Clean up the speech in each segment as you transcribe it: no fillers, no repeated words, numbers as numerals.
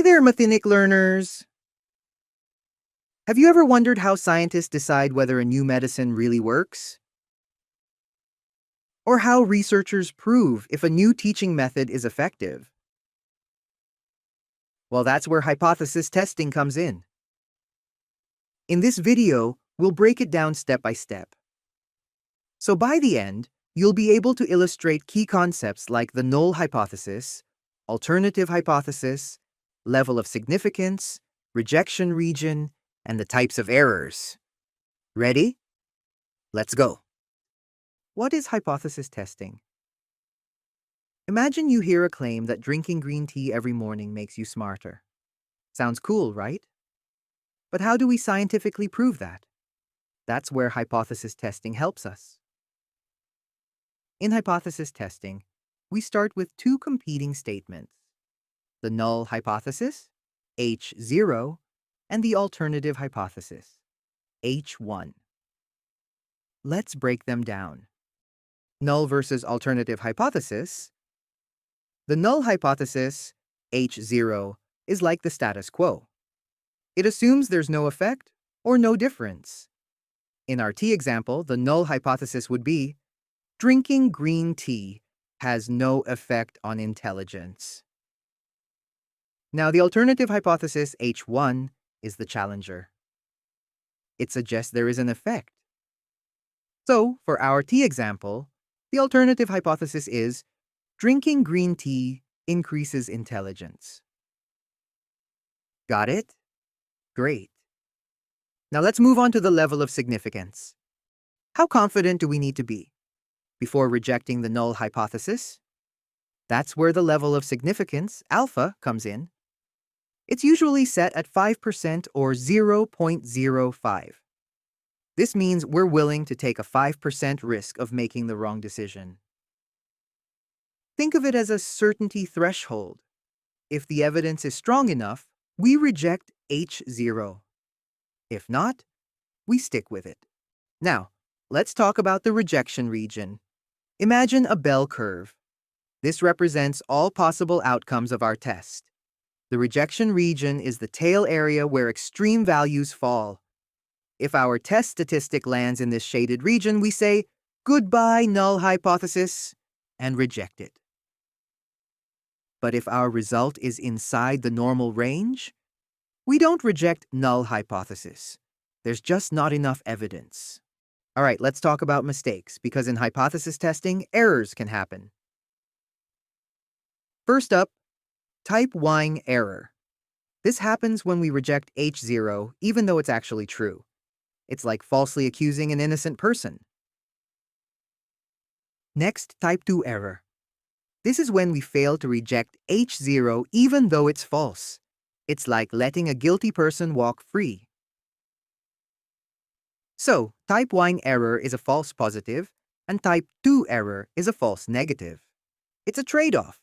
Hey there, Mathinik learners! Have you ever wondered how scientists decide whether a new medicine really works? Or how researchers prove if a new teaching method is effective? Well, that's where hypothesis testing comes in. In this video, we'll break it down step by step. So by the end, you'll be able to illustrate key concepts like the null hypothesis, alternative hypothesis, level of significance, rejection region, and the types of errors. Ready? Let's go. What is hypothesis testing? Imagine you hear a claim that drinking green tea every morning makes you smarter. Sounds cool, right? But how do we scientifically prove that? That's where hypothesis testing helps us. In hypothesis testing, we start with two competing statements: the null hypothesis, H0, and the alternative hypothesis, H1. Let's break them down. Null versus alternative hypothesis. The null hypothesis, H0, is like the status quo. It assumes there's no effect or no difference. In our tea example, the null hypothesis would be, drinking green tea has no effect on intelligence. Now, the alternative hypothesis, H1, is the challenger. It suggests there is an effect. So, for our tea example, the alternative hypothesis is, drinking green tea increases intelligence. Got it? Great. Now let's move on to the level of significance. How confident do we need to be before rejecting the null hypothesis? That's where the level of significance, alpha, comes in. It's usually set at 5% or 0.05. This means we're willing to take a 5% risk of making the wrong decision. Think of it as a certainty threshold. If the evidence is strong enough, we reject H0. If not, we stick with it. Now, let's talk about the rejection region. Imagine a bell curve. This represents all possible outcomes of our test. The rejection region is the tail area where extreme values fall. If our test statistic lands in this shaded region, we say, goodbye, null hypothesis, and reject it. But if our result is inside the normal range, we don't reject null hypothesis. There's just not enough evidence. All right, let's talk about mistakes, because in hypothesis testing, errors can happen. First up, type 1 error. This happens when we reject H0 even though it's actually true. It's like falsely accusing an innocent person. Next, type 2 error. This is when we fail to reject H0 even though it's false. It's like letting a guilty person walk free. So, type 1 error is a false positive, and type 2 error is a false negative. It's a trade-off.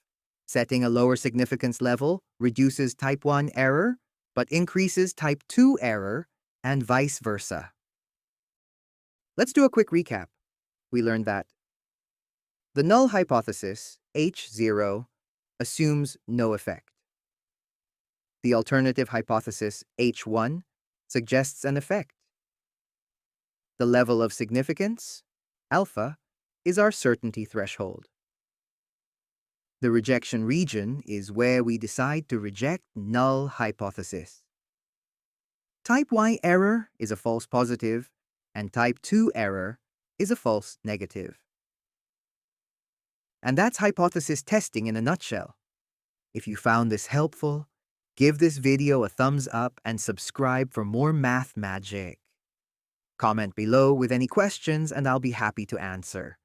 Setting a lower significance level reduces type 1 error, but increases type 2 error, and vice versa. Let's do a quick recap. We learned that the null hypothesis, H0, assumes no effect. The alternative hypothesis, H1, suggests an effect. The level of significance, alpha, is our certainty threshold. The rejection region is where we decide to reject null hypothesis. Type 1 error is a false positive, and type 2 error is a false negative. And that's hypothesis testing in a nutshell. If you found this helpful, give this video a thumbs up and subscribe for more math magic. Comment below with any questions and I'll be happy to answer.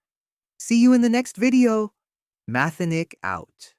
See you in the next video. Mathinik out.